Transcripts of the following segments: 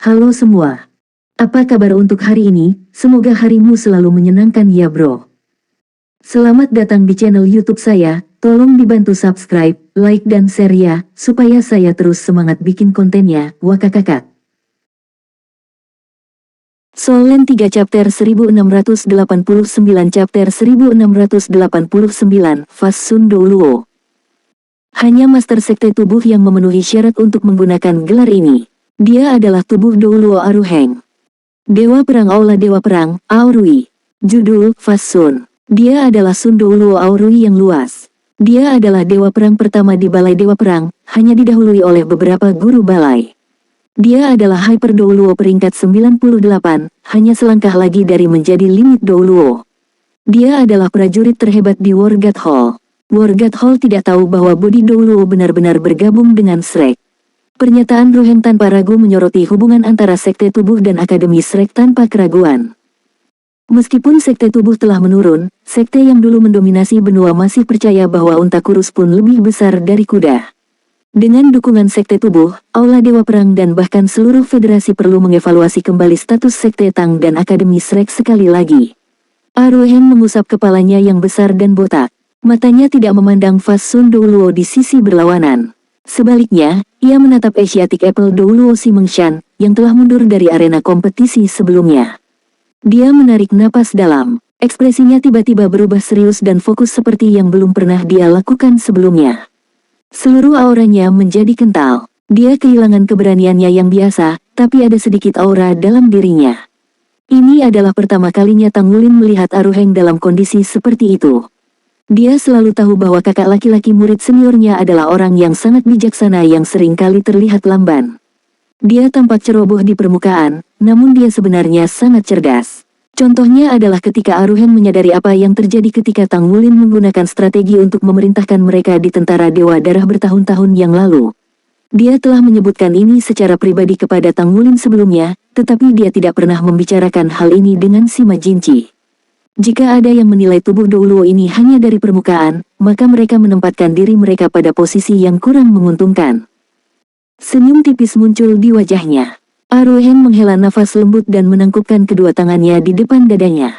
Halo semua. Apa kabar untuk hari ini? Semoga harimu selalu menyenangkan ya bro. Selamat datang di channel YouTube saya. Tolong dibantu subscribe, like dan share ya, supaya saya terus semangat bikin kontennya. Wakakakak. Solen 3 chapter 1689 chapter 1689 Fasun Douluo. Hanya Master Sekte Tubuh yang memenuhi syarat untuk menggunakan gelar ini. Dia adalah tubuh Douluo Aruheng. Dewa Perang Aula Dewa Perang, Aurui. Judul, Fasun. Dia adalah Sun Douluo Aurui yang luas. Dia adalah Dewa Perang pertama di Balai Dewa Perang, hanya didahului oleh beberapa guru balai. Dia adalah Hyper Douluo peringkat 98, hanya selangkah lagi dari menjadi limit Douluo. Dia adalah prajurit terhebat di Wargat Hall. Wargat Hall tidak tahu bahwa body Douluo benar-benar bergabung dengan Shrek. Pernyataan Ruhen tanpa ragu menyoroti hubungan antara Sekte Tubuh dan Akademi Shrek tanpa keraguan. Meskipun Sekte Tubuh telah menurun, Sekte yang dulu mendominasi benua masih percaya bahwa unta kurus pun lebih besar dari kuda. Dengan dukungan Sekte Tubuh, Aula Dewa Perang dan bahkan seluruh federasi perlu mengevaluasi kembali status Sekte Tang dan Akademi Shrek sekali lagi. Aruhen mengusap kepalanya yang besar dan botak. Matanya tidak memandang Fasun Douluo di sisi berlawanan. Sebaliknya, ia menatap Asiatic Apple Douluo Si Mengshan, yang telah mundur dari arena kompetisi sebelumnya. Dia menarik napas dalam. Ekspresinya tiba-tiba berubah serius dan fokus seperti yang belum pernah dia lakukan sebelumnya. Seluruh auranya menjadi kental. Dia kehilangan keberaniannya yang biasa, tapi ada sedikit aura dalam dirinya. Ini adalah pertama kalinya Tang Wulin melihat Aruheng dalam kondisi seperti itu. Dia selalu tahu bahwa kakak laki-laki murid seniornya adalah orang yang sangat bijaksana yang seringkali terlihat lamban. Dia tampak ceroboh di permukaan, namun dia sebenarnya sangat cerdas. Contohnya adalah ketika Aruheng menyadari apa yang terjadi ketika Tang Wulin menggunakan strategi untuk memerintahkan mereka di Tentara Dewa Darah bertahun-tahun yang lalu. Dia telah menyebutkan ini secara pribadi kepada Tang Wulin sebelumnya, tetapi dia tidak pernah membicarakan hal ini dengan Sima Jinci. Jika ada yang menilai tubuh Douluo ini hanya dari permukaan, maka mereka menempatkan diri mereka pada posisi yang kurang menguntungkan. Senyum tipis muncul di wajahnya. Aruhen menghela nafas lembut dan menangkupkan kedua tangannya di depan dadanya.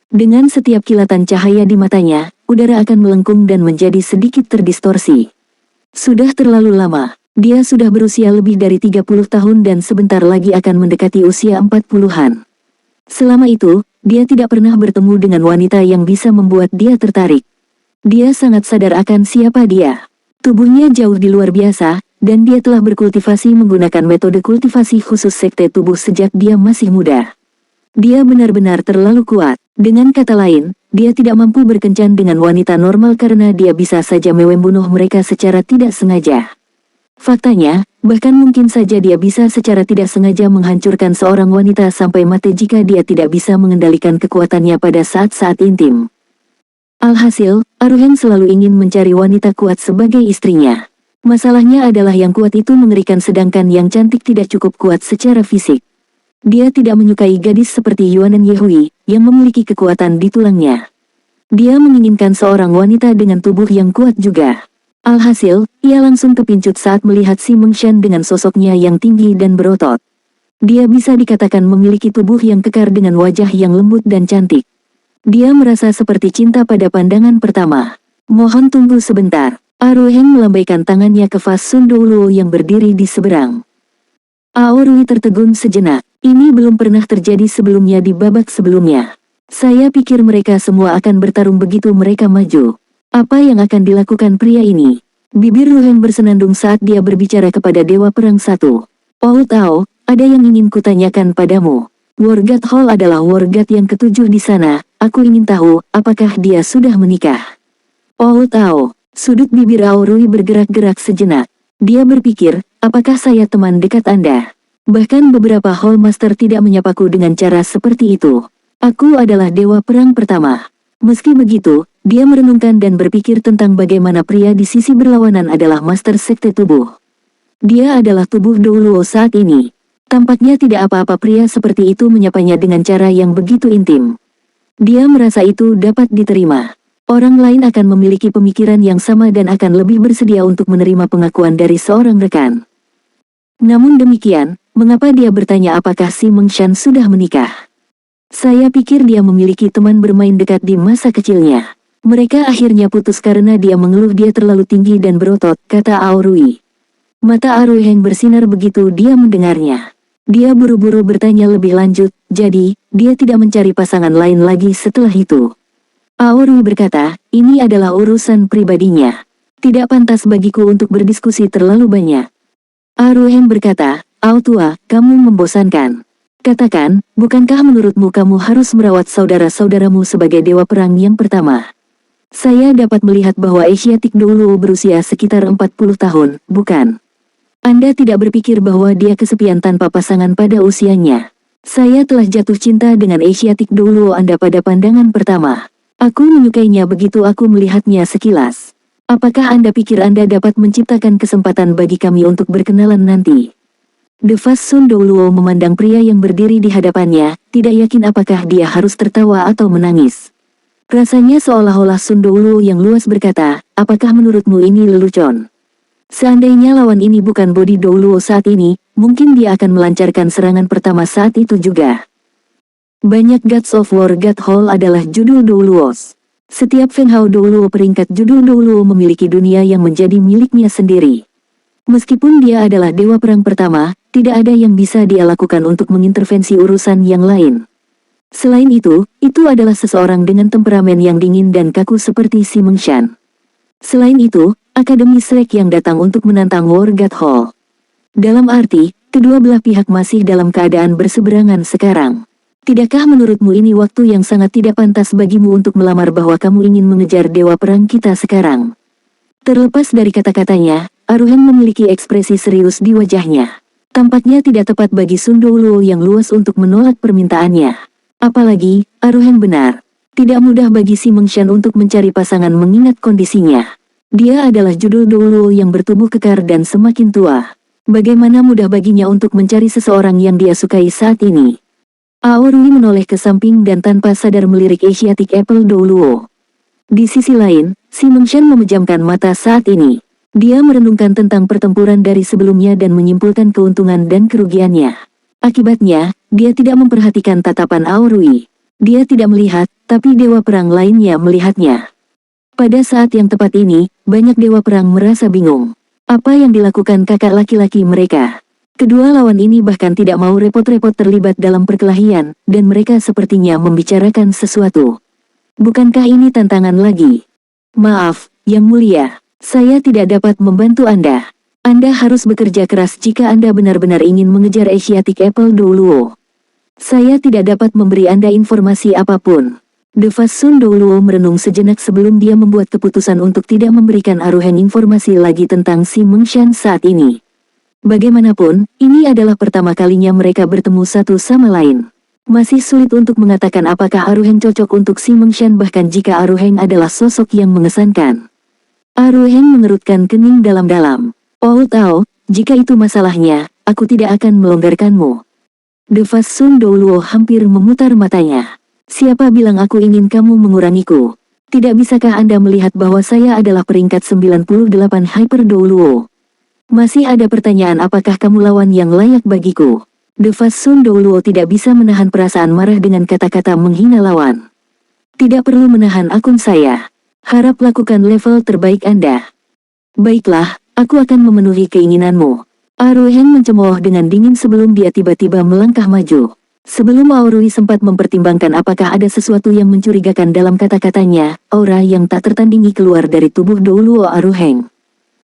Dengan setiap kilatan cahaya di matanya, udara akan melengkung dan menjadi sedikit terdistorsi. Sudah terlalu lama, dia sudah berusia lebih dari 30 tahun dan sebentar lagi akan mendekati usia 40-an. Selama itu, dia tidak pernah bertemu dengan wanita yang bisa membuat dia tertarik. Dia sangat sadar akan siapa dia. Tubuhnya jauh di luar biasa, dan dia telah berkultivasi menggunakan metode kultivasi khusus Sekte Tubuh sejak dia masih muda. Dia benar-benar terlalu kuat. Dengan kata lain, dia tidak mampu berkencan dengan wanita normal karena dia bisa saja membunuh mereka secara tidak sengaja. Faktanya, bahkan mungkin saja dia bisa secara tidak sengaja menghancurkan seorang wanita sampai mati jika dia tidak bisa mengendalikan kekuatannya pada saat-saat intim. Alhasil, Aruhen selalu ingin mencari wanita kuat sebagai istrinya. Masalahnya adalah yang kuat itu mengerikan sedangkan yang cantik tidak cukup kuat secara fisik. Dia tidak menyukai gadis seperti Yuanan Yehui, yang memiliki kekuatan di tulangnya. Dia menginginkan seorang wanita dengan tubuh yang kuat juga. Alhasil, ia langsung kepincut saat melihat Si Mengshan dengan sosoknya yang tinggi dan berotot. Dia bisa dikatakan memiliki tubuh yang kekar dengan wajah yang lembut dan cantik. Dia merasa seperti cinta pada pandangan pertama. Mohon tunggu sebentar. Aruhen melambaikan tangannya ke Fasun Douluo yang berdiri di seberang. Aurui tertegun sejenak. Ini belum pernah terjadi sebelumnya di babak sebelumnya. Saya pikir mereka semua akan bertarung begitu mereka maju. Apa yang akan dilakukan pria ini? Bibir Ruhen bersenandung saat dia berbicara kepada Dewa Perang 1. Oh Tao, ada yang ingin kutanyakan padamu. Wargat Hall adalah wargat yang ketujuh di sana, aku ingin tahu, apakah dia sudah menikah? Oh Tao, sudut bibir Aurui bergerak-gerak sejenak. Dia berpikir, apakah saya teman dekat Anda? Bahkan beberapa Hall Master tidak menyapaku dengan cara seperti itu. Aku adalah Dewa Perang pertama. Meski begitu, dia merenungkan dan berpikir tentang bagaimana pria di sisi berlawanan adalah Master Sekte Tubuh. Dia adalah tubuh Douluo saat ini. Tampaknya tidak apa-apa pria seperti itu menyapanya dengan cara yang begitu intim. Dia merasa itu dapat diterima. Orang lain akan memiliki pemikiran yang sama dan akan lebih bersedia untuk menerima pengakuan dari seorang rekan. Namun demikian, mengapa dia bertanya apakah si Mengshan sudah menikah? Saya pikir dia memiliki teman bermain dekat di masa kecilnya. Mereka akhirnya putus karena dia mengeluh dia terlalu tinggi dan berotot, kata Aurui. Mata Aruheng bersinar begitu dia mendengarnya. Dia buru-buru bertanya lebih lanjut, jadi, dia tidak mencari pasangan lain lagi setelah itu. Aurui berkata, ini adalah urusan pribadinya. Tidak pantas bagiku untuk berdiskusi terlalu banyak. Aruheng berkata, Tua, kamu membosankan. Katakan, bukankah menurutmu kamu harus merawat saudara-saudaramu sebagai dewa perang yang pertama? Saya dapat melihat bahwa Asiatic Douluo berusia sekitar 40 tahun, bukan? Anda tidak berpikir bahwa dia kesepian tanpa pasangan pada usianya. Saya telah jatuh cinta dengan Asiatic Douluo Anda pada pandangan pertama. Aku menyukainya begitu aku melihatnya sekilas. Apakah Anda pikir Anda dapat menciptakan kesempatan bagi kami untuk berkenalan nanti? Devas Sun Douluo memandang pria yang berdiri di hadapannya, tidak yakin apakah dia harus tertawa atau menangis. Rasanya seolah-olah Sun Douluo yang luas berkata, apakah menurutmu ini lelucon? Seandainya lawan ini bukan Bodi Douluo saat ini, mungkin dia akan melancarkan serangan pertama saat itu juga. Banyak Gods of War God Hall adalah judul Douluos. Setiap Feng Hao Douluo peringkat judul Douluo memiliki dunia yang menjadi miliknya sendiri. Meskipun dia adalah dewa perang pertama, tidak ada yang bisa dia lakukan untuk mengintervensi urusan yang lain. Selain itu adalah seseorang dengan temperamen yang dingin dan kaku seperti si Mengshan. Selain itu, Akademi Shrek yang datang untuk menantang War God Hall. Dalam arti, kedua belah pihak masih dalam keadaan berseberangan sekarang. Tidakkah menurutmu ini waktu yang sangat tidak pantas bagimu untuk melamar bahwa kamu ingin mengejar dewa perang kita sekarang? Terlepas dari kata-katanya, Aruheng memiliki ekspresi serius di wajahnya. Tampaknya tidak tepat bagi Sun Douluo yang luas untuk menolak permintaannya. Apalagi, Aruheng benar. Tidak mudah bagi si Mengshan untuk mencari pasangan mengingat kondisinya. Dia adalah judul Douluo yang bertubuh kekar dan semakin tua. Bagaimana mudah baginya untuk mencari seseorang yang dia sukai saat ini? Aurui menoleh ke samping dan tanpa sadar melirik Asiatic Apple Douluo. Di sisi lain, si Mengshan memejamkan mata saat ini. Dia merenungkan tentang pertempuran dari sebelumnya dan menyimpulkan keuntungan dan kerugiannya. Akibatnya, dia tidak memperhatikan tatapan Aurui. Dia tidak melihat, tapi dewa perang lainnya melihatnya. Pada saat yang tepat ini, banyak dewa perang merasa bingung. Apa yang dilakukan kakak laki-laki mereka? Kedua lawan ini bahkan tidak mau repot-repot terlibat dalam perkelahian, dan mereka sepertinya membicarakan sesuatu. Bukankah ini tantangan lagi? Maaf, Yang Mulia. Saya tidak dapat membantu Anda. Anda harus bekerja keras jika Anda benar-benar ingin mengejar Asiatic Apple Douluo. Saya tidak dapat memberi Anda informasi apapun. Devas Sun Douluo merenung sejenak sebelum dia membuat keputusan untuk tidak memberikan Aruheng informasi lagi tentang si Mengshan saat ini. Bagaimanapun, ini adalah pertama kalinya mereka bertemu satu sama lain. Masih sulit untuk mengatakan apakah Aruheng cocok untuk si Mengshan bahkan jika Aruheng adalah sosok yang mengesankan. Aruheng mengerutkan kening dalam-dalam. Oh tahu, jika itu masalahnya, aku tidak akan melonggarkanmu. Devas Sun Douluo hampir memutar matanya. Siapa bilang aku ingin kamu mengurangiku? Tidak bisakah Anda melihat bahwa saya adalah peringkat 98 Hyper Douluo? Masih ada pertanyaan apakah kamu lawan yang layak bagiku? Devas Sun Douluo tidak bisa menahan perasaan marah dengan kata-kata menghina lawan. Tidak perlu menahan akun saya. Harap lakukan level terbaik Anda. Baiklah, aku akan memenuhi keinginanmu. Aruheng mencemooh dengan dingin sebelum dia tiba-tiba melangkah maju. Sebelum Aurui sempat mempertimbangkan apakah ada sesuatu yang mencurigakan dalam kata-katanya, aura yang tak tertandingi keluar dari tubuh Douluo Aruheng.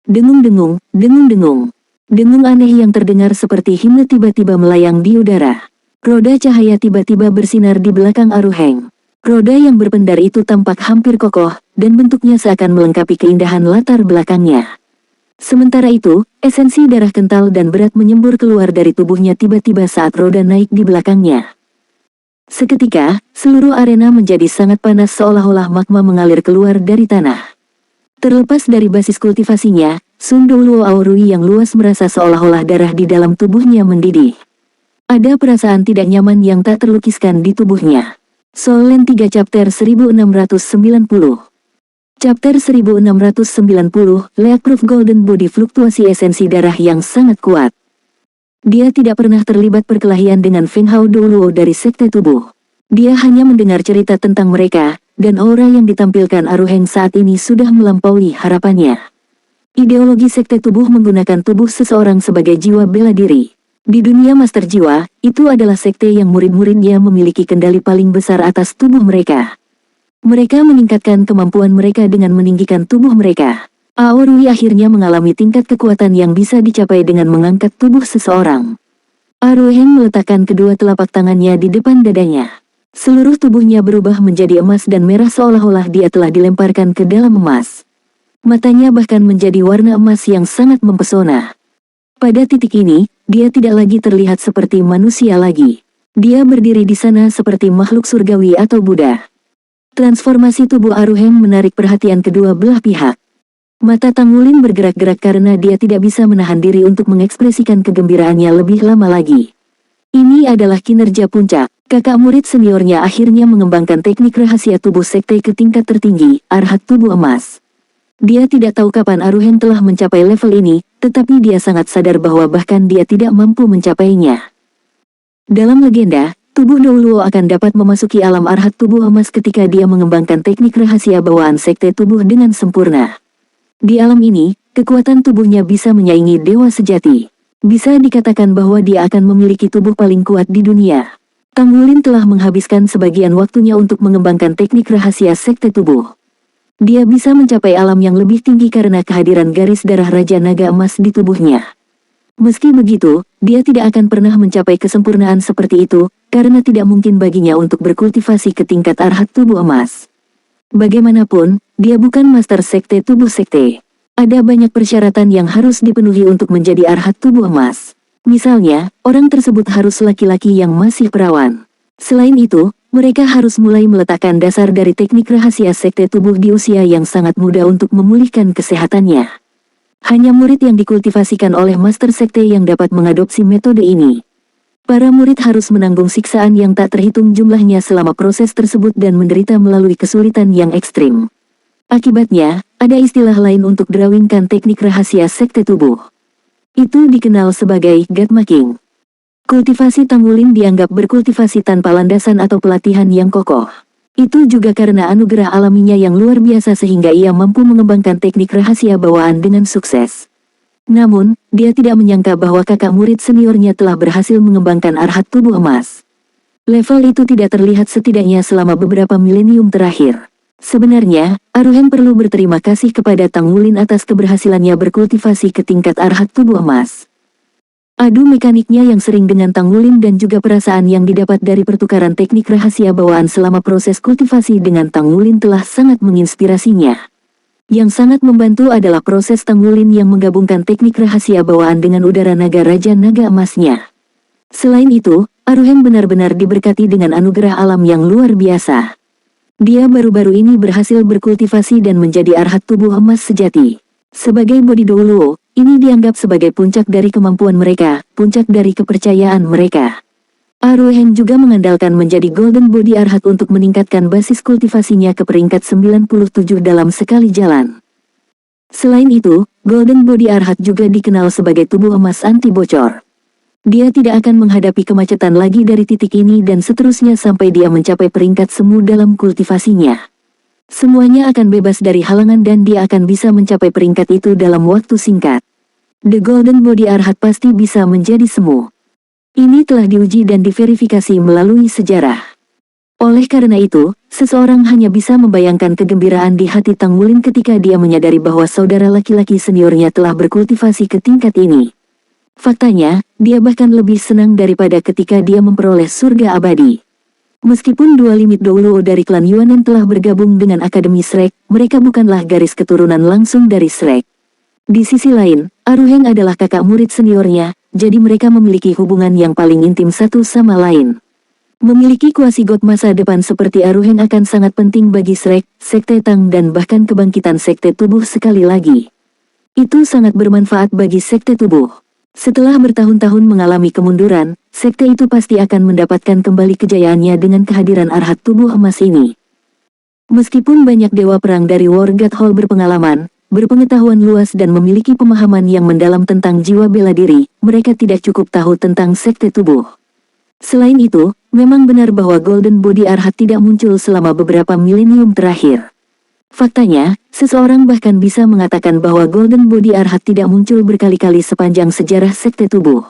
Dengung-dengung, dengung-dengung. Dengung aneh yang terdengar seperti himne tiba-tiba melayang di udara. Roda cahaya tiba-tiba bersinar di belakang Aruheng. Roda yang berpendar itu tampak hampir kokoh, dan bentuknya seakan melengkapi keindahan latar belakangnya. Sementara itu, esensi darah kental dan berat menyembur keluar dari tubuhnya tiba-tiba saat roda naik di belakangnya. Seketika, seluruh arena menjadi sangat panas seolah-olah magma mengalir keluar dari tanah. Terlepas dari basis kultivasinya, Sun Douluo Aurui yang luas merasa seolah-olah darah di dalam tubuhnya mendidih. Ada perasaan tidak nyaman yang tak terlukiskan di tubuhnya. Soul Land 3 Chapter 1690. Chapter 1690, Leakproof Golden Body fluktuasi esensi darah yang sangat kuat. Dia tidak pernah terlibat perkelahian dengan Feng Hao Douluo dari Sekte Tubuh. Dia hanya mendengar cerita tentang mereka, dan aura yang ditampilkan Aruheng saat ini sudah melampaui harapannya. Ideologi Sekte Tubuh menggunakan tubuh seseorang sebagai jiwa bela diri. Di dunia Master Jiwa, itu adalah sekte yang murid-muridnya memiliki kendali paling besar atas tubuh mereka. Mereka meningkatkan kemampuan mereka dengan meninggikan tubuh mereka. Aorui akhirnya mengalami tingkat kekuatan yang bisa dicapai dengan mengangkat tubuh seseorang. Aruheng meletakkan kedua telapak tangannya di depan dadanya. Seluruh tubuhnya berubah menjadi emas dan merah seolah-olah dia telah dilemparkan ke dalam emas. Matanya bahkan menjadi warna emas yang sangat mempesona. Pada titik ini, dia tidak lagi terlihat seperti manusia lagi. Dia berdiri di sana seperti makhluk surgawi atau Buddha. Transformasi tubuh Aruheng menarik perhatian kedua belah pihak. Mata Tangulin bergerak-gerak karena dia tidak bisa menahan diri untuk mengekspresikan kegembiraannya lebih lama lagi. Ini adalah kinerja puncak. Kakak murid seniornya akhirnya mengembangkan teknik rahasia tubuh sekte ke tingkat tertinggi, Arhat Tubuh Emas. Dia tidak tahu kapan Aruheng telah mencapai level ini, tetapi dia sangat sadar bahwa bahkan dia tidak mampu mencapainya. Dalam legenda, tubuh Douluo akan dapat memasuki alam Arhat Tubuh Emas ketika dia mengembangkan teknik rahasia bawaan sekte tubuh dengan sempurna. Di alam ini, kekuatan tubuhnya bisa menyaingi dewa sejati. Bisa dikatakan bahwa dia akan memiliki tubuh paling kuat di dunia. Tangulin telah menghabiskan sebagian waktunya untuk mengembangkan teknik rahasia sekte tubuh. Dia bisa mencapai alam yang lebih tinggi karena kehadiran garis darah Raja Naga Emas di tubuhnya. Meski begitu, dia tidak akan pernah mencapai kesempurnaan seperti itu, karena tidak mungkin baginya untuk berkultivasi ke tingkat Arhat Tubuh Emas. Bagaimanapun, dia bukan master sekte tubuh sekte. Ada banyak persyaratan yang harus dipenuhi untuk menjadi Arhat Tubuh Emas. Misalnya, orang tersebut harus laki-laki yang masih perawan. Selain itu, mereka harus mulai meletakkan dasar dari teknik rahasia sekte tubuh di usia yang sangat muda untuk memulihkan kesehatannya. Hanya murid yang dikultivasikan oleh master sekte yang dapat mengadopsi metode ini. Para murid harus menanggung siksaan yang tak terhitung jumlahnya selama proses tersebut dan menderita melalui kesulitan yang ekstrim. Akibatnya, ada istilah lain untuk drawingkan teknik rahasia sekte tubuh. Itu dikenal sebagai gatmaking. Kultivasi Tangulin dianggap berkultivasi tanpa landasan atau pelatihan yang kokoh. Itu juga karena anugerah alaminya yang luar biasa sehingga ia mampu mengembangkan teknik rahasia bawaan dengan sukses. Namun, dia tidak menyangka bahwa kakak murid seniornya telah berhasil mengembangkan Arhat Tubuh Emas. Level itu tidak terlihat setidaknya selama beberapa milenium terakhir. Sebenarnya, Aruheng perlu berterima kasih kepada Tangulin atas keberhasilannya berkultivasi ke tingkat Arhat Tubuh Emas. Adu mekaniknya yang sering dengan Tangulin dan juga perasaan yang didapat dari pertukaran teknik rahasia bawaan selama proses kultivasi dengan Tangulin telah sangat menginspirasinya. Yang sangat membantu adalah proses Tangulin yang menggabungkan teknik rahasia bawaan dengan udara naga Raja Naga Emasnya. Selain itu, Aruheng benar-benar diberkati dengan anugerah alam yang luar biasa. Dia baru-baru ini berhasil berkultivasi dan menjadi Arhat Tubuh Emas sejati. Sebagai Bodi Douluo, ini dianggap sebagai puncak dari kemampuan mereka, puncak dari kepercayaan mereka. Aruheng juga mengandalkan menjadi Golden Body Arhat untuk meningkatkan basis kultivasinya ke peringkat 97 dalam sekali jalan. Selain itu, Golden Body Arhat juga dikenal sebagai tubuh emas anti bocor. Dia tidak akan menghadapi kemacetan lagi dari titik ini dan seterusnya sampai dia mencapai peringkat semu dalam kultivasinya. Semuanya akan bebas dari halangan dan dia akan bisa mencapai peringkat itu dalam waktu singkat. The Golden Body Arhat pasti bisa menjadi semu. Ini telah diuji dan diverifikasi melalui sejarah. Oleh karena itu, seseorang hanya bisa membayangkan kegembiraan di hati Tangulin ketika dia menyadari bahwa saudara laki-laki seniornya telah berkultivasi ke tingkat ini. Faktanya, dia bahkan lebih senang daripada ketika dia memperoleh surga abadi. Meskipun dua limit Douluo dari klan Yuanen telah bergabung dengan Akademi Shrek, mereka bukanlah garis keturunan langsung dari Shrek. Di sisi lain, Aruheng adalah kakak murid seniornya, jadi mereka memiliki hubungan yang paling intim satu sama lain. Memiliki kuasi god masa depan seperti Aruheng akan sangat penting bagi Shrek, Sekte Tang dan bahkan kebangkitan Sekte Tubuh sekali lagi. Itu sangat bermanfaat bagi Sekte Tubuh. Setelah bertahun-tahun mengalami kemunduran, sekte itu pasti akan mendapatkan kembali kejayaannya dengan kehadiran Arhat Tubuh Emas ini. Meskipun banyak dewa perang dari War God Hall berpengalaman, berpengetahuan luas dan memiliki pemahaman yang mendalam tentang jiwa bela diri, mereka tidak cukup tahu tentang sekte tubuh. Selain itu, memang benar bahwa Golden Body Arhat tidak muncul selama beberapa milenium terakhir. Faktanya, seseorang bahkan bisa mengatakan bahwa Golden Body Arhat tidak muncul berkali-kali sepanjang sejarah sekte tubuh.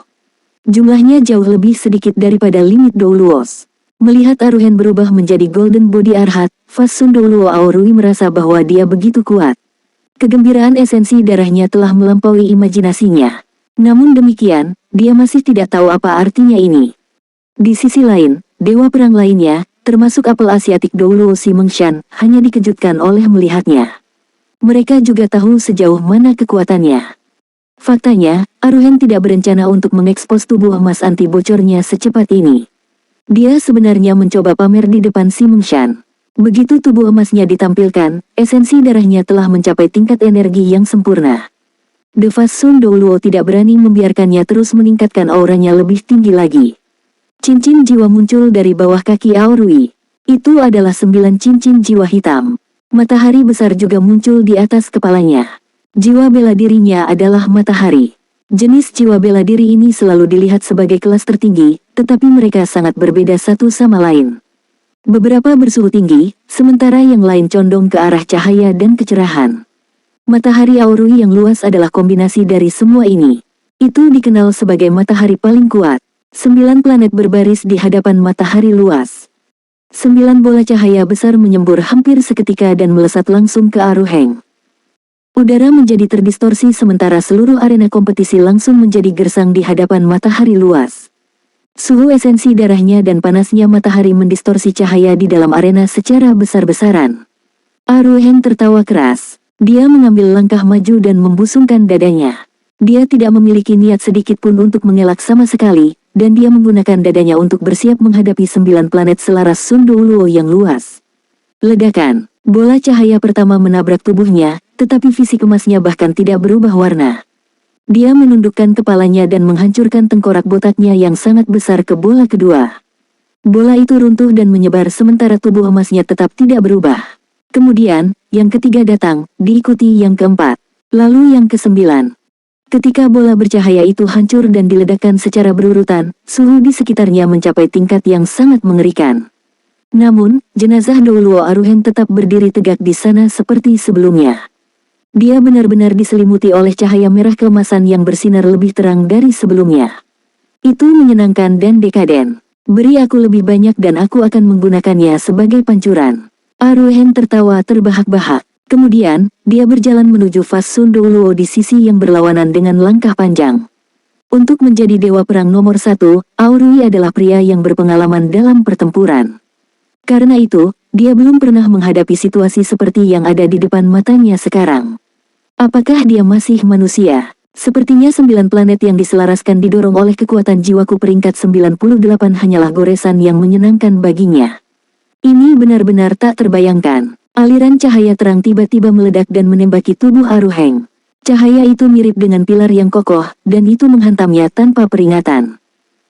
Jumlahnya jauh lebih sedikit daripada limit Douluos. Melihat Aruhen berubah menjadi Golden Body Arhat, Fasun Douluo Aurui merasa bahwa dia begitu kuat. Kegembiraan esensi darahnya telah melampaui imajinasinya. Namun demikian, dia masih tidak tahu apa artinya ini. Di sisi lain, dewa perang lainnya, termasuk apel Asiatik Douluo Si Mengshan, hanya dikejutkan oleh melihatnya. Mereka juga tahu sejauh mana kekuatannya. Faktanya, Aruhen tidak berencana untuk mengekspos tubuh emas anti bocornya secepat ini. Dia sebenarnya mencoba pamer di depan Si Mengshan. Begitu tubuh emasnya ditampilkan, esensi darahnya telah mencapai tingkat energi yang sempurna. The Fasun Douluo tidak berani membiarkannya terus meningkatkan auranya lebih tinggi lagi. Cincin jiwa muncul dari bawah kaki Aurui. Itu adalah 9 cincin jiwa hitam. Matahari besar juga muncul di atas kepalanya. Jiwa bela dirinya adalah matahari. Jenis jiwa bela diri ini selalu dilihat sebagai kelas tertinggi, tetapi mereka sangat berbeda satu sama lain. Beberapa bersuhu tinggi, sementara yang lain condong ke arah cahaya dan kecerahan. Matahari Aurui yang luas adalah kombinasi dari semua ini. Itu dikenal sebagai matahari paling kuat. 9 planet berbaris di hadapan matahari luas. 9 bola cahaya besar menyembur hampir seketika dan melesat langsung ke Aruhen. Udara menjadi terdistorsi sementara seluruh arena kompetisi langsung menjadi gersang di hadapan matahari luas. Suhu esensi darahnya dan panasnya matahari mendistorsi cahaya di dalam arena secara besar-besaran. Aruhen tertawa keras. Dia mengambil langkah maju dan membusungkan dadanya. Dia tidak memiliki niat sedikit pun untuk mengelak sama sekali, dan dia menggunakan dadanya untuk bersiap menghadapi 9 planet selaras Sun Douluo yang luas. Ledakan. Bola cahaya pertama menabrak tubuhnya, tetapi fisik emasnya bahkan tidak berubah warna. Dia menundukkan kepalanya dan menghancurkan tengkorak botaknya yang sangat besar ke bola kedua. Bola itu runtuh dan menyebar sementara tubuh emasnya tetap tidak berubah. Kemudian, yang ketiga datang, diikuti yang keempat. Lalu yang ke-9. Ketika bola bercahaya itu hancur dan diledakkan secara berurutan, suhu di sekitarnya mencapai tingkat yang sangat mengerikan. Namun, jenazah Douluo Aruhen tetap berdiri tegak di sana seperti sebelumnya. Dia benar-benar diselimuti oleh cahaya merah keemasan yang bersinar lebih terang dari sebelumnya. Itu menyenangkan dan dekaden. Beri aku lebih banyak dan aku akan menggunakannya sebagai pancuran. Aruhen tertawa terbahak-bahak. Kemudian, dia berjalan menuju Fasun Douluo di sisi yang berlawanan dengan langkah panjang. Untuk menjadi dewa perang nomor 1, Aurui adalah pria yang berpengalaman dalam pertempuran. Karena itu, dia belum pernah menghadapi situasi seperti yang ada di depan matanya sekarang. Apakah dia masih manusia? Sepertinya 9 planet yang diselaraskan didorong oleh kekuatan jiwaku peringkat 98 hanyalah goresan yang menyenangkan baginya. Ini benar-benar tak terbayangkan. Aliran cahaya terang tiba-tiba meledak dan menembaki tubuh Aruhen. Cahaya itu mirip dengan pilar yang kokoh, dan itu menghantamnya tanpa peringatan.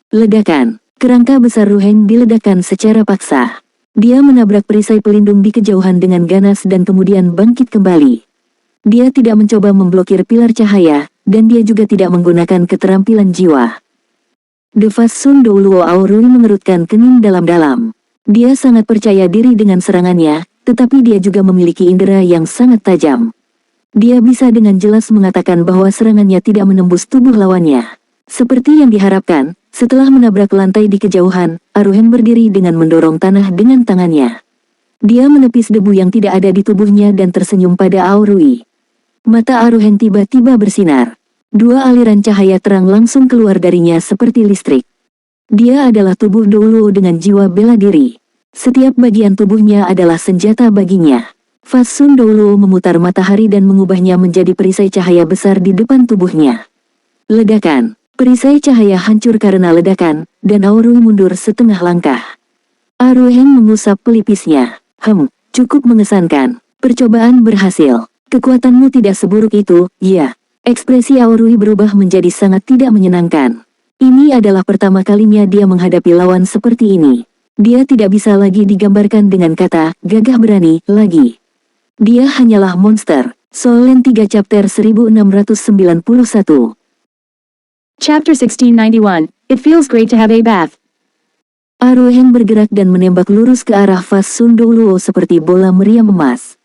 Ledakan. Kerangka besar Ruhen diledakkan secara paksa. Dia menabrak perisai pelindung di kejauhan dengan ganas dan kemudian bangkit kembali. Dia tidak mencoba memblokir pilar cahaya, dan dia juga tidak menggunakan keterampilan jiwa. The Fasun Douluo Aurui mengerutkan kening dalam-dalam. Dia sangat percaya diri dengan serangannya, tetapi dia juga memiliki indera yang sangat tajam. Dia bisa dengan jelas mengatakan bahwa serangannya tidak menembus tubuh lawannya. Seperti yang diharapkan, setelah menabrak lantai di kejauhan, Aruhen berdiri dengan mendorong tanah dengan tangannya. Dia menepis debu yang tidak ada di tubuhnya dan tersenyum pada Aurui. Mata Aruhen tiba-tiba bersinar. 2 aliran cahaya terang langsung keluar darinya seperti listrik. Dia adalah tubuh Douluo dengan jiwa bela diri. Setiap bagian tubuhnya adalah senjata baginya. Fasun Douluo memutar matahari dan mengubahnya menjadi perisai cahaya besar di depan tubuhnya. Ledakan. Perisai cahaya hancur karena ledakan, dan Aurui mundur setengah langkah. Aruhen mengusap pelipisnya. Cukup mengesankan. Percobaan berhasil. Kekuatanmu tidak seburuk itu, ya. Ekspresi Aurui berubah menjadi sangat tidak menyenangkan. Ini adalah pertama kalinya dia menghadapi lawan seperti ini. Dia tidak bisa lagi digambarkan dengan kata, gagah berani, lagi. Dia hanyalah monster. Solen 3 Chapter 1691. Chapter 1691. It feels great to have a bath. Aruhen bergerak dan menembak lurus ke arah Fas Sun Douluo seperti bola meriam emas.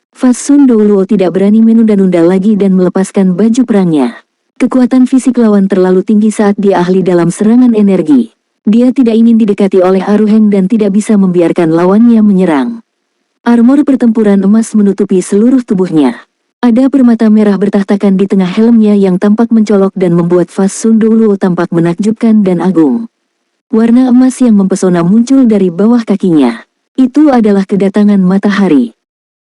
Fas Sun Douluo tidak berani menunda-nunda lagi dan melepaskan baju perangnya. Kekuatan fisik lawan terlalu tinggi saat dia ahli dalam serangan energi. Dia tidak ingin didekati oleh Aruhen dan tidak bisa membiarkan lawannya menyerang. Armor pertempuran emas menutupi seluruh tubuhnya. Ada permata merah bertahtakan di tengah helmnya yang tampak mencolok dan membuat Fas Sun Douluo tampak menakjubkan dan agung. Warna emas yang mempesona muncul dari bawah kakinya. Itu adalah kedatangan matahari.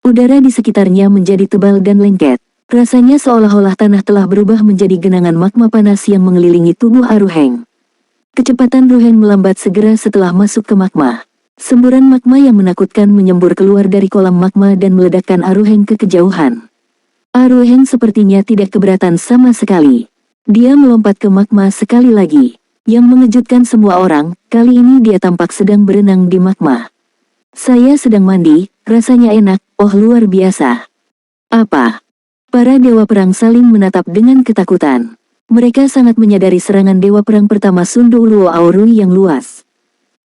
Udara di sekitarnya menjadi tebal dan lengket. Rasanya seolah-olah tanah telah berubah menjadi genangan magma panas yang mengelilingi tubuh Aruhen. Kecepatan Ruhen melambat segera setelah masuk ke magma. Semburan magma yang menakutkan menyembur keluar dari kolam magma dan meledakkan Aruhen ke kejauhan. Aruhen sepertinya tidak keberatan sama sekali. Dia melompat ke magma sekali lagi. Yang mengejutkan semua orang, kali ini dia tampak sedang berenang di magma. Saya sedang mandi, rasanya enak, oh luar biasa. Apa? Para dewa perang saling menatap dengan ketakutan. Mereka sangat menyadari serangan dewa perang pertama Sun Douluo Aurui yang luas.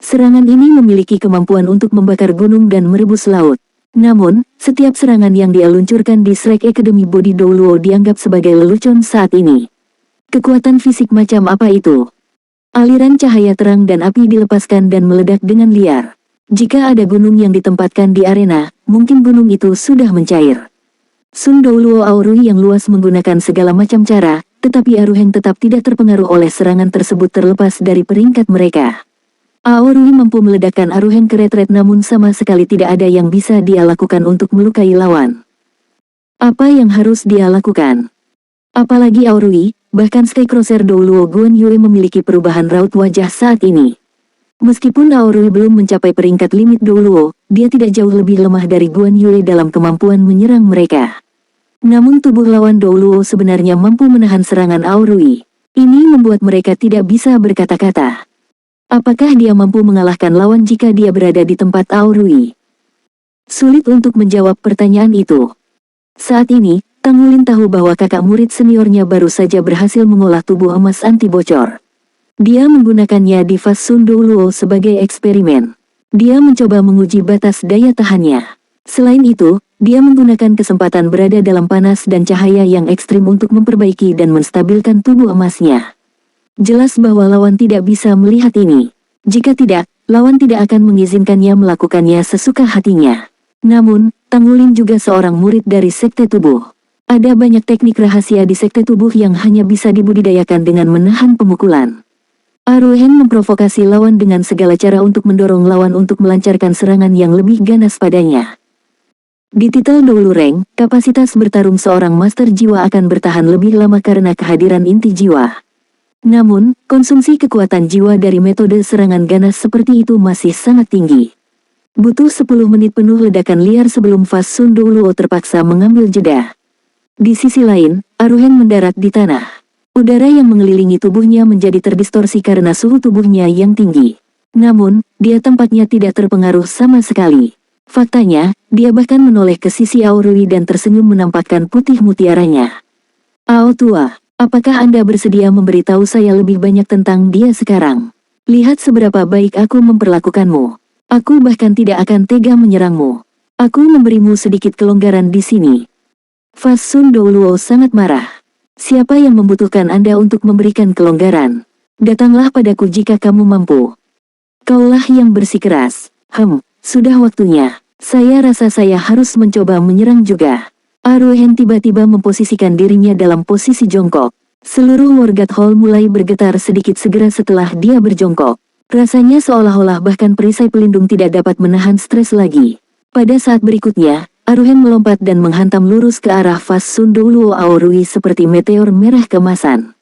Serangan ini memiliki kemampuan untuk membakar gunung dan merebus laut. Namun, setiap serangan yang dia luncurkan di Shrek Academy Body Douluo dianggap sebagai lelucon saat ini. Kekuatan fisik macam apa itu? Aliran cahaya terang dan api dilepaskan dan meledak dengan liar. Jika ada gunung yang ditempatkan di arena, mungkin gunung itu sudah mencair. Sun Douluo Aurui yang luas menggunakan segala macam cara, tetapi Aruhen tetap tidak terpengaruh oleh serangan tersebut terlepas dari peringkat mereka. Aurui mampu meledakkan Aruhen ke retret namun sama sekali tidak ada yang bisa dia lakukan untuk melukai lawan. Apa yang harus dia lakukan? Apalagi Aurui, bahkan Skycrosser Douluo Guan Yue memiliki perubahan raut wajah saat ini. Meskipun Aurui belum mencapai peringkat limit Douluo, dia tidak jauh lebih lemah dari Guan Yue dalam kemampuan menyerang mereka. Namun tubuh lawan Douluo sebenarnya mampu menahan serangan Aurui. Ini membuat mereka tidak bisa berkata-kata. Apakah dia mampu mengalahkan lawan jika dia berada di tempat Aurui? Sulit untuk menjawab pertanyaan itu. Saat ini, Tang Wulin tahu bahwa kakak murid seniornya baru saja berhasil mengolah tubuh emas anti bocor. Dia menggunakannya di Fas Sun Douluo sebagai eksperimen. Dia mencoba menguji batas daya tahannya. Selain itu, dia menggunakan kesempatan berada dalam panas dan cahaya yang ekstrim untuk memperbaiki dan menstabilkan tubuh emasnya. Jelas bahwa lawan tidak bisa melihat ini. Jika tidak, lawan tidak akan mengizinkannya melakukannya sesuka hatinya. Namun, Tang Wulin juga seorang murid dari Sekte Tubuh. Ada banyak teknik rahasia di Sekte Tubuh yang hanya bisa dibudidayakan dengan menahan pemukulan. Aruhen memprovokasi lawan dengan segala cara untuk mendorong lawan untuk melancarkan serangan yang lebih ganas padanya. Di titel Doulu Rank, kapasitas bertarung seorang master jiwa akan bertahan lebih lama karena kehadiran inti jiwa. Namun, konsumsi kekuatan jiwa dari metode serangan ganas seperti itu masih sangat tinggi. Butuh 10 menit penuh ledakan liar sebelum Fas Sun Douluo terpaksa mengambil jeda. Di sisi lain, Aruhen mendarat di tanah. Udara yang mengelilingi tubuhnya menjadi terdistorsi karena suhu tubuhnya yang tinggi. Namun, dia tampaknya tidak terpengaruh sama sekali. Faktanya, dia bahkan menoleh ke sisi Aurui dan tersenyum menampakkan putih mutiaranya. "Ao tua, apakah Anda bersedia memberitahu saya lebih banyak tentang dia sekarang? Lihat seberapa baik aku memperlakukanmu. Aku bahkan tidak akan tega menyerangmu. Aku memberimu sedikit kelonggaran di sini." Fas Sun Douluo sangat marah. "Siapa yang membutuhkan Anda untuk memberikan kelonggaran? Datanglah padaku jika kamu mampu." "Kaulah yang bersikeras." Sudah waktunya. Saya rasa saya harus mencoba menyerang juga." Aruhen tiba-tiba memposisikan dirinya dalam posisi jongkok. Seluruh Wargat Hall mulai bergetar sedikit segera setelah dia berjongkok. Rasanya seolah-olah bahkan perisai pelindung tidak dapat menahan stres lagi. Pada saat berikutnya, Aruhen melompat dan menghantam lurus ke arah Fas Sun Douluo Aurui seperti meteor merah kemasan.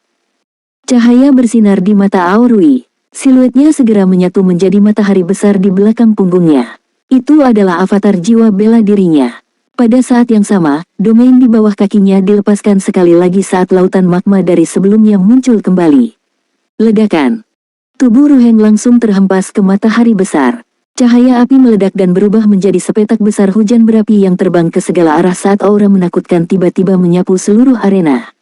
Cahaya bersinar di mata Aurui. Siluetnya segera menyatu menjadi matahari besar di belakang punggungnya. Itu adalah avatar jiwa bela dirinya. Pada saat yang sama, domain di bawah kakinya dilepaskan sekali lagi saat lautan magma dari sebelumnya muncul kembali. Ledakan. Tubuh Ruhen langsung terhempas ke matahari besar. Cahaya api meledak dan berubah menjadi sepetak besar hujan berapi yang terbang ke segala arah saat aura menakutkan tiba-tiba menyapu seluruh arena.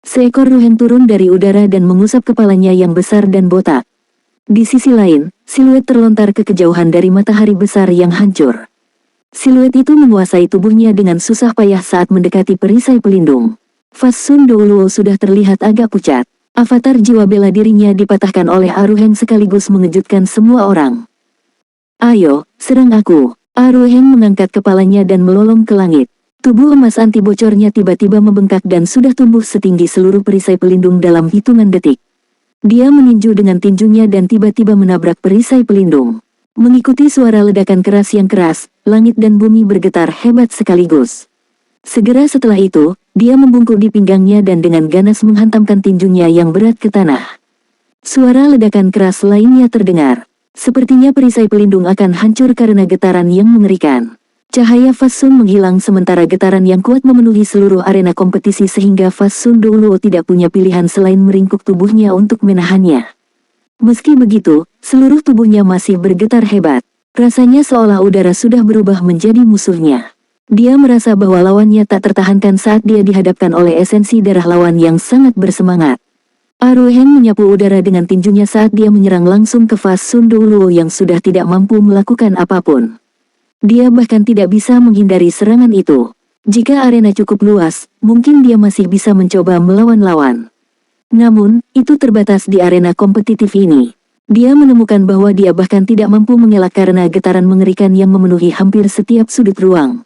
Seekor Ruhen turun dari udara dan mengusap kepalanya yang besar dan botak. Di sisi lain, siluet terlontar ke kejauhan dari matahari besar yang hancur. Siluet itu menguasai tubuhnya dengan susah payah saat mendekati perisai pelindung. Fasun Douluo sudah terlihat agak pucat. Avatar jiwa bela dirinya dipatahkan oleh Aruhen sekaligus mengejutkan semua orang. Ayo, serang aku. Aruhen mengangkat kepalanya dan melolong ke langit. Tubuh emas anti bocornya tiba-tiba membengkak dan sudah tumbuh setinggi seluruh perisai pelindung dalam hitungan detik. Dia meninju dengan tinjunya dan tiba-tiba menabrak perisai pelindung. Mengikuti suara ledakan keras yang keras, langit dan bumi bergetar hebat sekaligus. Segera setelah itu, dia membungkuk di pinggangnya dan dengan ganas menghantamkan tinjunya yang berat ke tanah. Suara ledakan keras lainnya terdengar. Sepertinya perisai pelindung akan hancur karena getaran yang mengerikan. Cahaya Fasun menghilang sementara getaran yang kuat memenuhi seluruh arena kompetisi sehingga Fasun Douluo tidak punya pilihan selain meringkuk tubuhnya untuk menahannya. Meski begitu, seluruh tubuhnya masih bergetar hebat. Rasanya seolah udara sudah berubah menjadi musuhnya. Dia merasa bahwa lawannya tak tertahankan saat dia dihadapkan oleh esensi darah lawan yang sangat bersemangat. Aruhen menyapu udara dengan tinjunya saat dia menyerang langsung ke Fasun Douluo yang sudah tidak mampu melakukan apapun. Dia bahkan tidak bisa menghindari serangan itu. Jika arena cukup luas, mungkin dia masih bisa mencoba melawan lawan. Namun, itu terbatas di arena kompetitif ini. Dia menemukan bahwa dia bahkan tidak mampu mengelak karena getaran mengerikan yang memenuhi hampir setiap sudut ruang.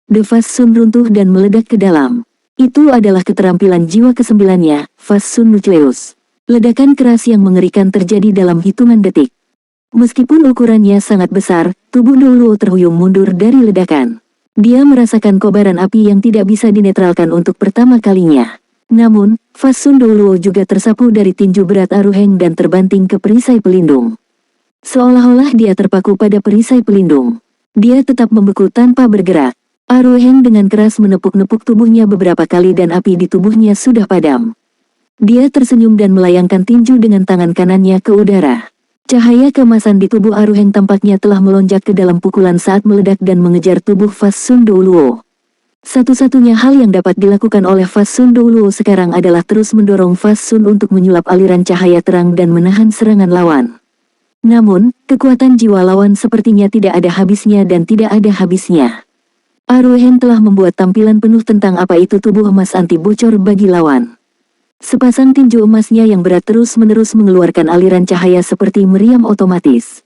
The Fasun runtuh dan meledak ke dalam. Itu adalah keterampilan jiwa kesembilannya, Fasun Nucleus. Ledakan keras yang mengerikan terjadi dalam hitungan detik. Meskipun ukurannya sangat besar, tubuh Douluo terhuyung mundur dari ledakan. Dia merasakan kobaran api yang tidak bisa dinetralkan untuk pertama kalinya. Namun, Fasun Douluo juga tersapu dari tinju berat Aruhen dan terbanting ke perisai pelindung. Seolah-olah dia terpaku pada perisai pelindung. Dia tetap membeku tanpa bergerak. Aruhen dengan keras menepuk-nepuk tubuhnya beberapa kali dan api di tubuhnya sudah padam. Dia tersenyum dan melayangkan tinju dengan tangan kanannya ke udara. Cahaya keemasan di tubuh Aruhen tampaknya telah melonjak ke dalam pukulan saat meledak dan mengejar tubuh Fasun Douluo. Satu-satunya hal yang dapat dilakukan oleh Fasun Douluo sekarang adalah terus mendorong Fasun untuk menyulap aliran cahaya terang dan menahan serangan lawan. Namun, kekuatan jiwa lawan sepertinya tidak ada habisnya dan tidak ada habisnya. Aruhen telah membuat tampilan penuh tentang apa itu tubuh emas anti bocor bagi lawan. Sepasang tinju emasnya yang berat terus-menerus mengeluarkan aliran cahaya seperti meriam otomatis.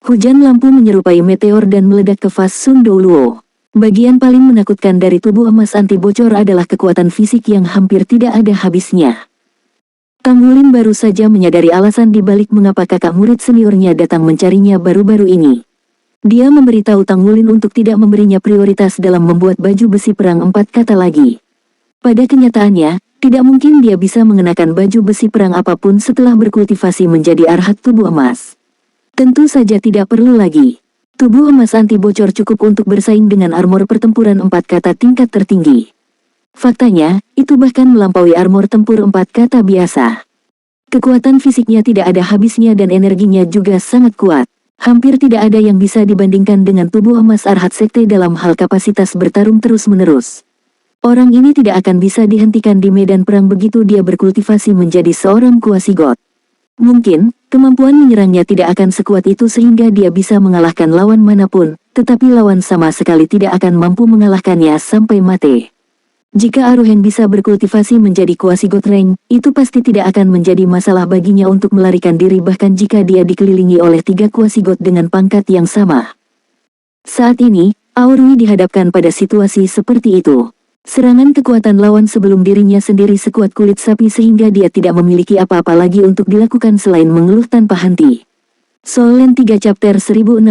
Hujan lampu menyerupai meteor dan meledak ke Fasun Douluo. Bagian paling menakutkan dari tubuh emas anti bocor adalah kekuatan fisik yang hampir tidak ada habisnya. Tang Wulin baru saja menyadari alasan di balik mengapa kakak murid seniornya datang mencarinya baru-baru ini. Dia memberitahu Tang Wulin untuk tidak memberinya prioritas dalam membuat baju besi perang 4 kata lagi. Pada kenyataannya, tidak mungkin dia bisa mengenakan baju besi perang apapun setelah berkultivasi menjadi arhat tubuh emas. Tentu saja tidak perlu lagi. Tubuh emas anti bocor cukup untuk bersaing dengan armor pertempuran 4 kata tingkat tertinggi. Faktanya, itu bahkan melampaui armor tempur 4 kata biasa. Kekuatan fisiknya tidak ada habisnya dan energinya juga sangat kuat. Hampir tidak ada yang bisa dibandingkan dengan tubuh emas arhat sekte dalam hal kapasitas bertarung terus-menerus. Orang ini tidak akan bisa dihentikan di medan perang begitu dia berkultivasi menjadi seorang kuasigot. Mungkin, kemampuan menyerangnya tidak akan sekuat itu sehingga dia bisa mengalahkan lawan manapun, tetapi lawan sama sekali tidak akan mampu mengalahkannya sampai mati. Jika Aruhen bisa berkultivasi menjadi kuasigot rank, itu pasti tidak akan menjadi masalah baginya untuk melarikan diri bahkan jika dia dikelilingi oleh 3 kuasigot dengan pangkat yang sama. Saat ini, Aurui dihadapkan pada situasi seperti itu. Serangan kekuatan lawan sebelum dirinya sendiri sekuat kulit sapi sehingga dia tidak memiliki apa-apa lagi untuk dilakukan selain mengeluh tanpa henti. Soul Land 3 Chapter 1692.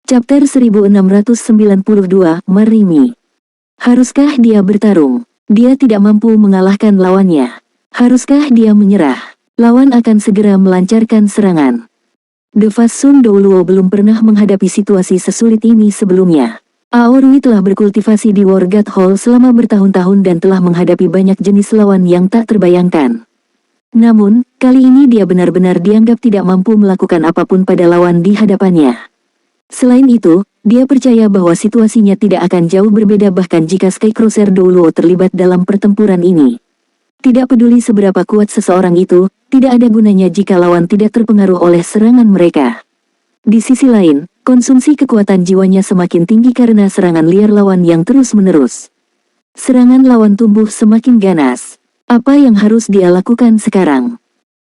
Chapter 1692, Marimi. Haruskah dia bertarung? Dia tidak mampu mengalahkan lawannya. Haruskah dia menyerah? Lawan akan segera melancarkan serangan. The Fasun Douluo belum pernah menghadapi situasi sesulit ini sebelumnya. Aorui telah berkultivasi di War God Hall selama bertahun-tahun dan telah menghadapi banyak jenis lawan yang tak terbayangkan. Namun, kali ini dia benar-benar dianggap tidak mampu melakukan apapun pada lawan di hadapannya. Selain itu, dia percaya bahwa situasinya tidak akan jauh berbeda bahkan jika Skycrosser Douluo terlibat dalam pertempuran ini. Tidak peduli seberapa kuat seseorang itu, tidak ada gunanya jika lawan tidak terpengaruh oleh serangan mereka. Di sisi lain, konsumsi kekuatan jiwanya semakin tinggi karena serangan liar lawan yang terus-menerus. Serangan lawan tumbuh semakin ganas. Apa yang harus dia lakukan sekarang?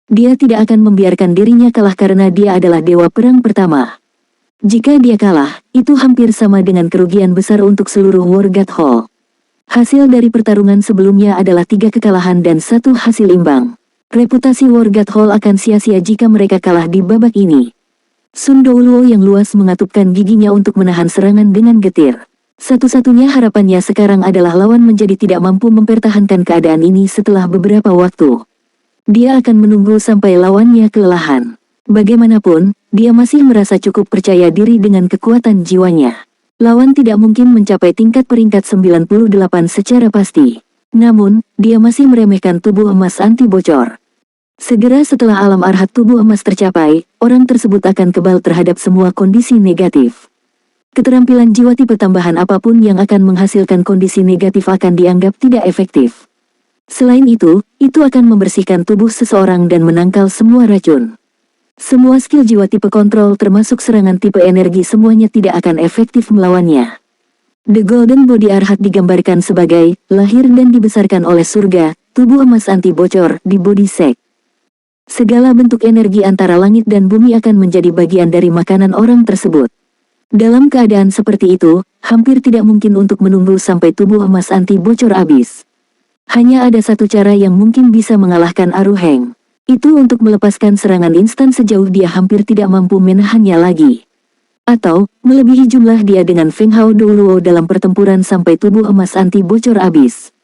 Dia tidak akan membiarkan dirinya kalah karena dia adalah dewa perang pertama. Jika dia kalah, itu hampir sama dengan kerugian besar untuk seluruh War God Hall. Hasil dari pertarungan sebelumnya adalah 3 kekalahan dan 1 hasil imbang. Reputasi War God Hall akan sia-sia jika mereka kalah di babak ini. Sun Douluo yang luas mengatupkan giginya untuk menahan serangan dengan getir. Satu-satunya harapannya sekarang adalah lawan menjadi tidak mampu mempertahankan keadaan ini setelah beberapa waktu. Dia akan menunggu sampai lawannya kelelahan. Bagaimanapun, dia masih merasa cukup percaya diri dengan kekuatan jiwanya. Lawan tidak mungkin mencapai tingkat peringkat 98 secara pasti. Namun, dia masih meremehkan tubuh emas anti bocor. Segera setelah alam arhat tubuh emas tercapai, orang tersebut akan kebal terhadap semua kondisi negatif. Keterampilan jiwa tipe tambahan apapun yang akan menghasilkan kondisi negatif akan dianggap tidak efektif. Selain itu akan membersihkan tubuh seseorang dan menangkal semua racun. Semua skill jiwa tipe kontrol termasuk serangan tipe energi semuanya tidak akan efektif melawannya. The Golden Body Arhat digambarkan sebagai lahir dan dibesarkan oleh surga, tubuh emas anti bocor di body sek. Segala bentuk energi antara langit dan bumi akan menjadi bagian dari makanan orang tersebut. Dalam keadaan seperti itu, hampir tidak mungkin untuk menunggu sampai tubuh emas anti bocor habis. Hanya ada satu cara yang mungkin bisa mengalahkan Aruheng. Itu untuk melepaskan serangan instan sejauh dia hampir tidak mampu menahannya lagi. Atau, melebihi jumlah dia dengan Feng Hao Douluo dalam pertempuran sampai tubuh emas anti bocor habis.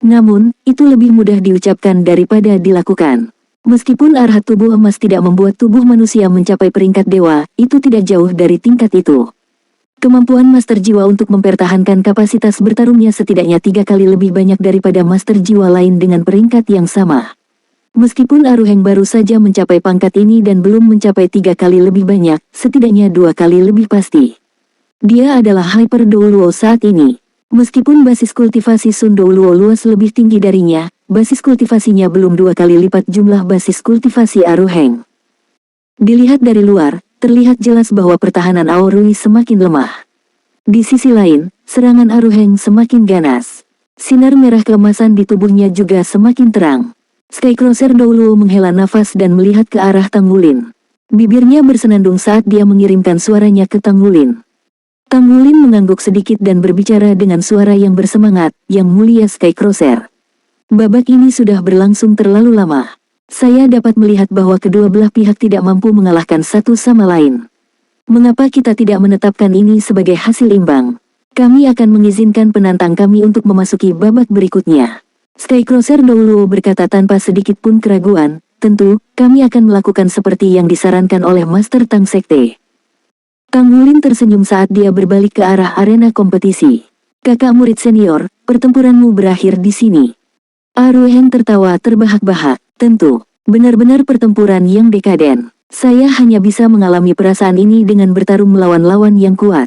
Namun, itu lebih mudah diucapkan daripada dilakukan. Meskipun arhat tubuh emas tidak membuat tubuh manusia mencapai peringkat dewa, itu tidak jauh dari tingkat itu. Kemampuan master jiwa untuk mempertahankan kapasitas bertarungnya setidaknya 3 kali lebih banyak daripada master jiwa lain dengan peringkat yang sama. Meskipun Aruheng baru saja mencapai pangkat ini dan belum mencapai 3 kali lebih banyak, setidaknya 2 kali lebih pasti. Dia adalah Hyper Douluo saat ini. Meskipun basis kultivasi Sun Douluo luas lebih tinggi darinya, basis kultivasinya belum 2 kali lipat jumlah basis kultivasi Aruheng. Dilihat dari luar, terlihat jelas bahwa pertahanan Aorui semakin lemah. Di sisi lain, serangan Aruheng semakin ganas. Sinar merah keemasan di tubuhnya juga semakin terang. Skycrosser Douluo menghela nafas dan melihat ke arah Tang Wulin. Bibirnya bersenandung saat dia mengirimkan suaranya ke Tang Wulin. Tang Wulin mengangguk sedikit dan berbicara dengan suara yang bersemangat, "Yang mulia Skycrosser. Babak ini sudah berlangsung terlalu lama. Saya dapat melihat bahwa kedua belah pihak tidak mampu mengalahkan satu sama lain. Mengapa kita tidak menetapkan ini sebagai hasil imbang? Kami akan mengizinkan penantang kami untuk memasuki babak berikutnya." Skycrosser Douluo berkata tanpa sedikit pun keraguan, "Tentu, kami akan melakukan seperti yang disarankan oleh Master Tang Sekte." Tang Wulin tersenyum saat dia berbalik ke arah arena kompetisi. "Kakak murid senior, pertempuranmu berakhir di sini." Aruheng tertawa terbahak-bahak. "Tentu, benar-benar pertempuran yang dekaden. Saya hanya bisa mengalami perasaan ini dengan bertarung melawan lawan yang kuat."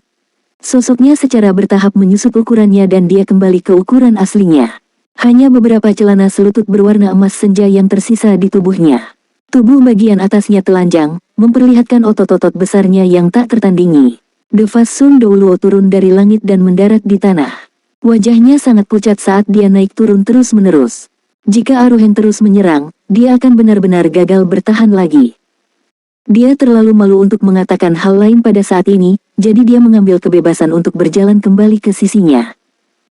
Sosoknya secara bertahap menyusut ukurannya dan dia kembali ke ukuran aslinya. Hanya beberapa celana selutut berwarna emas senja yang tersisa di tubuhnya. Tubuh bagian atasnya telanjang, memperlihatkan otot-otot besarnya yang tak tertandingi. Devas Sun Douluo turun dari langit dan mendarat di tanah. Wajahnya sangat pucat saat dia naik turun terus-menerus. Jika Aruheng terus menyerang, dia akan benar-benar gagal bertahan lagi. Dia terlalu malu untuk mengatakan hal lain pada saat ini, jadi dia mengambil kebebasan untuk berjalan kembali ke sisinya.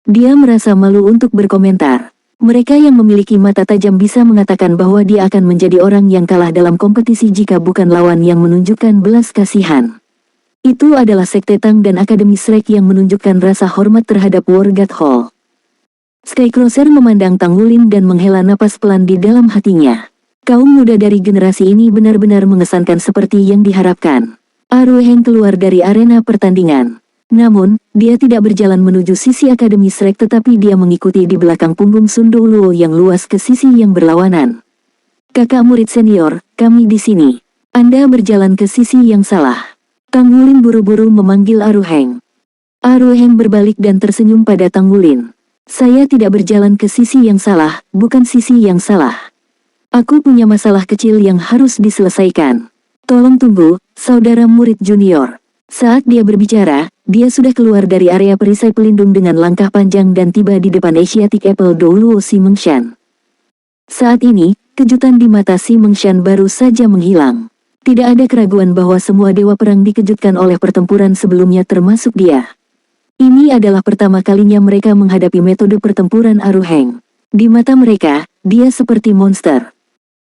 Dia merasa malu untuk berkomentar. Mereka yang memiliki mata tajam bisa mengatakan bahwa dia akan menjadi orang yang kalah dalam kompetisi jika bukan lawan yang menunjukkan belas kasihan. Itu adalah Sekte Tang dan Akademi Shrek yang menunjukkan rasa hormat terhadap War God Hall. Skycrosser memandang Tang Wulin dan menghela napas pelan di dalam hatinya. Kaum muda dari generasi ini benar-benar mengesankan seperti yang diharapkan. Aruheng keluar dari arena pertandingan. Namun, dia tidak berjalan menuju sisi Akademi Shrek tetapi dia mengikuti di belakang punggung Sun Douluo yang luas ke sisi yang berlawanan. Kakak murid senior, kami di sini. Anda berjalan ke sisi yang salah. Tang Wulin buru-buru memanggil Aruheng. Aruheng berbalik dan tersenyum pada Tang Wulin. Saya tidak berjalan ke sisi yang salah, bukan sisi yang salah. Aku punya masalah kecil yang harus diselesaikan. Tolong tunggu, saudara murid junior. Saat dia berbicara, dia sudah keluar dari area perisai pelindung dengan langkah panjang dan tiba di depan Asiatic Apple Douluo Si Mengshan. Saat ini, kejutan di mata Si Mengshan baru saja menghilang. Tidak ada keraguan bahwa semua dewa perang dikejutkan oleh pertempuran sebelumnya termasuk dia. Ini adalah pertama kalinya mereka menghadapi metode pertempuran Aruheng. Di mata mereka, dia seperti monster.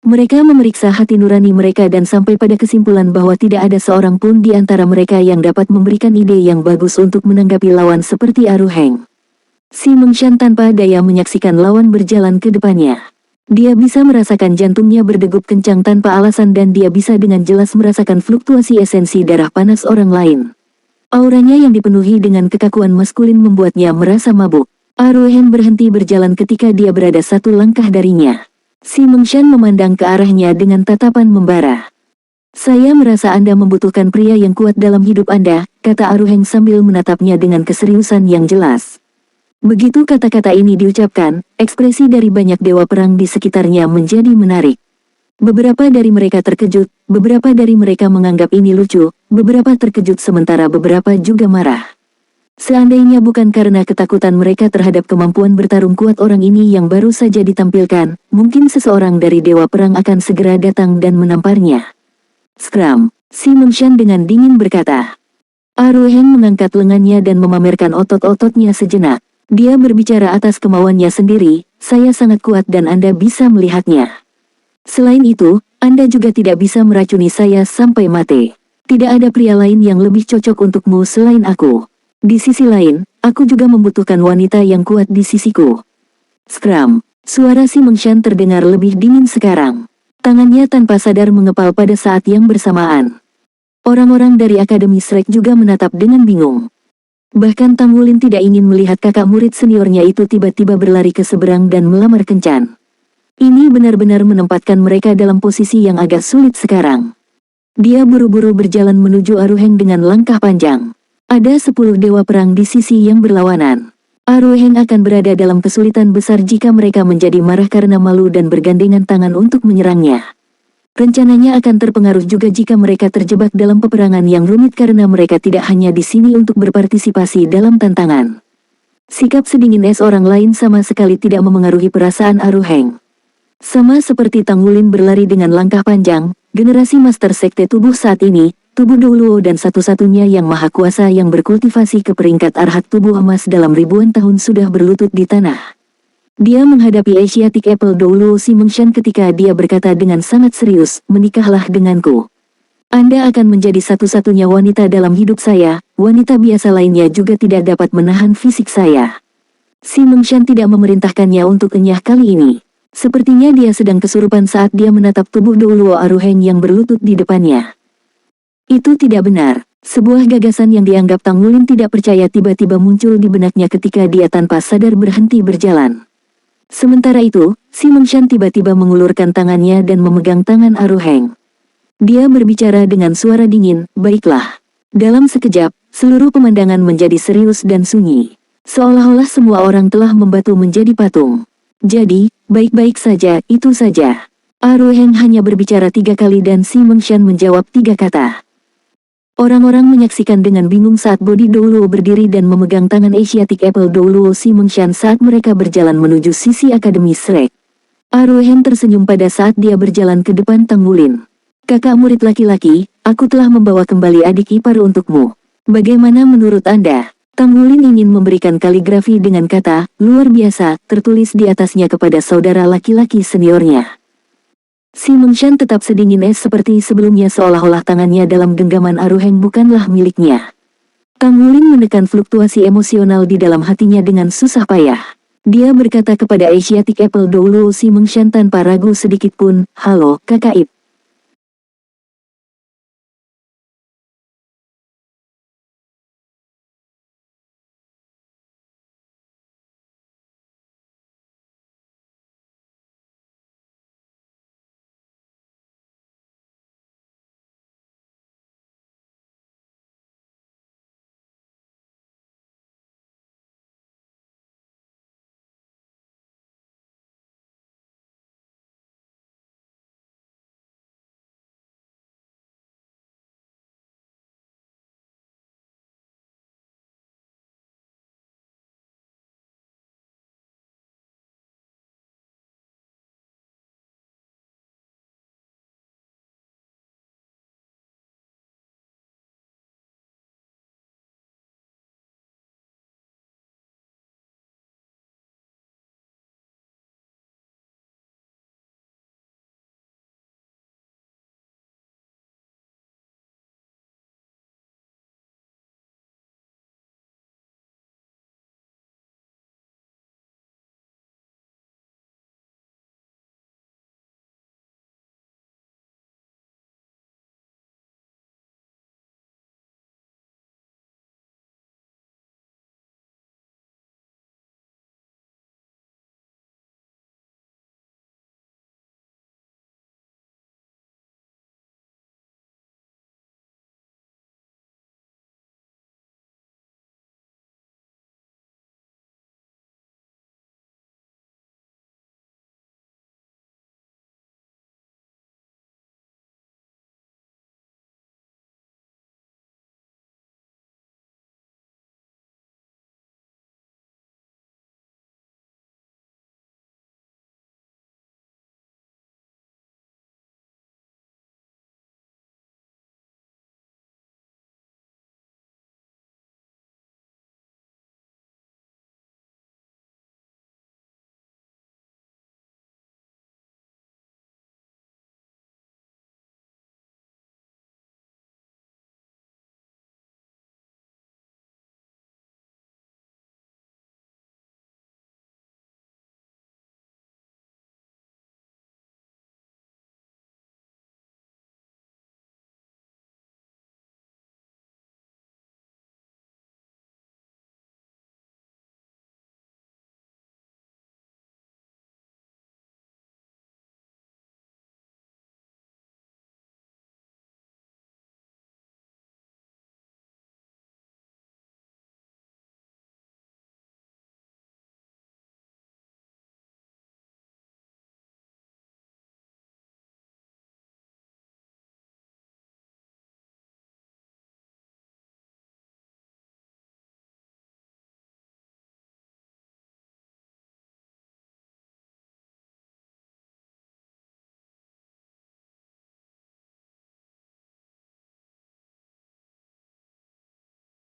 Mereka memeriksa hati nurani mereka dan sampai pada kesimpulan bahwa tidak ada seorang pun di antara mereka yang dapat memberikan ide yang bagus untuk menanggapi lawan seperti Aruheng. Si Mengshan tanpa daya menyaksikan lawan berjalan ke depannya. Dia bisa merasakan jantungnya berdegup kencang tanpa alasan dan dia bisa dengan jelas merasakan fluktuasi esensi darah panas orang lain. Auranya yang dipenuhi dengan kekakuan maskulin membuatnya merasa mabuk. Aruheng berhenti berjalan ketika dia berada satu langkah darinya. Si Mengshan memandang ke arahnya dengan tatapan membara. Saya merasa Anda membutuhkan pria yang kuat dalam hidup Anda, kata Aruheng sambil menatapnya dengan keseriusan yang jelas. Begitu kata-kata ini diucapkan, ekspresi dari banyak dewa perang di sekitarnya menjadi menarik. Beberapa dari mereka terkejut, beberapa dari mereka menganggap ini lucu, beberapa terkejut sementara beberapa juga marah. Seandainya bukan karena ketakutan mereka terhadap kemampuan bertarung kuat orang ini yang baru saja ditampilkan, mungkin seseorang dari dewa perang akan segera datang dan menamparnya. Skram, Si Mengshan dengan dingin berkata. Aruheng mengangkat lengannya dan memamerkan otot-ototnya sejenak. Dia berbicara atas kemauannya sendiri, saya sangat kuat dan Anda bisa melihatnya. Selain itu, Anda juga tidak bisa meracuni saya sampai mati. Tidak ada pria lain yang lebih cocok untukmu selain aku. Di sisi lain, aku juga membutuhkan wanita yang kuat di sisiku. Skram, suara Si Mengshan terdengar lebih dingin sekarang. Tangannya tanpa sadar mengepal pada saat yang bersamaan. Orang-orang dari Akademi Shrek juga menatap dengan bingung. Bahkan Tang Wulin tidak ingin melihat kakak murid seniornya itu tiba-tiba berlari ke seberang dan melamar kencan. Ini benar-benar menempatkan mereka dalam posisi yang agak sulit sekarang. Dia buru-buru berjalan menuju Aruheng dengan langkah panjang. Ada 10 dewa perang di sisi yang berlawanan. Aruheng akan berada dalam kesulitan besar jika mereka menjadi marah karena malu dan bergandengan tangan untuk menyerangnya. Rencananya akan terpengaruh juga jika mereka terjebak dalam peperangan yang rumit karena mereka tidak hanya di sini untuk berpartisipasi dalam tantangan. Sikap sedingin es orang lain sama sekali tidak memengaruhi perasaan Aruheng. Sama seperti Tang Wulin berlari dengan langkah panjang, generasi Master Sekte Tubuh saat ini, Tubuh Douluo dan satu-satunya yang maha kuasa yang berkultivasi ke peringkat arhat tubuh emas dalam ribuan tahun sudah berlutut di tanah. Dia menghadapi Asiatic Apple Douluo Si Mengshan ketika dia berkata dengan sangat serius, menikahlah denganku. Anda akan menjadi satu-satunya wanita dalam hidup saya, wanita biasa lainnya juga tidak dapat menahan fisik saya. Si Mengshan tidak memerintahkannya untuk enyah kali ini. Sepertinya dia sedang kesurupan saat dia menatap tubuh Douluo Aruheng yang berlutut di depannya. Itu tidak benar. Sebuah gagasan yang dianggap Tang Wulin tidak percaya tiba-tiba muncul di benaknya ketika dia tanpa sadar berhenti berjalan. Sementara itu, Si Mengshan tiba-tiba mengulurkan tangannya dan memegang tangan Aruheng. Dia berbicara dengan suara dingin, baiklah. Dalam sekejap, seluruh pemandangan menjadi serius dan sunyi. Seolah-olah semua orang telah membatu menjadi patung. Jadi, baik-baik saja, itu saja. Aruheng hanya berbicara 3 kali dan Si Mengshan menjawab 3 kata. Orang-orang menyaksikan dengan bingung saat Body Douluo berdiri dan memegang tangan Asiatic Apple Douluo Si Mengshan saat mereka berjalan menuju sisi Akademi Shrek. Aruheng tersenyum pada saat dia berjalan ke depan Tang Wulin. Kakak murid laki-laki, aku telah membawa kembali adik ipar untukmu. Bagaimana menurut Anda? Tang Wulin ingin memberikan kaligrafi dengan kata, luar biasa, tertulis di atasnya kepada saudara laki-laki seniornya. Si Mengshan tetap sedingin es seperti sebelumnya seolah-olah tangannya dalam genggaman Aruheng bukanlah miliknya. Tang Wulin menekan fluktuasi emosional di dalam hatinya dengan susah payah. Dia berkata kepada Asiatic Apple Douluo Si Mengshan tanpa ragu sedikit pun, halo, kakak Ip.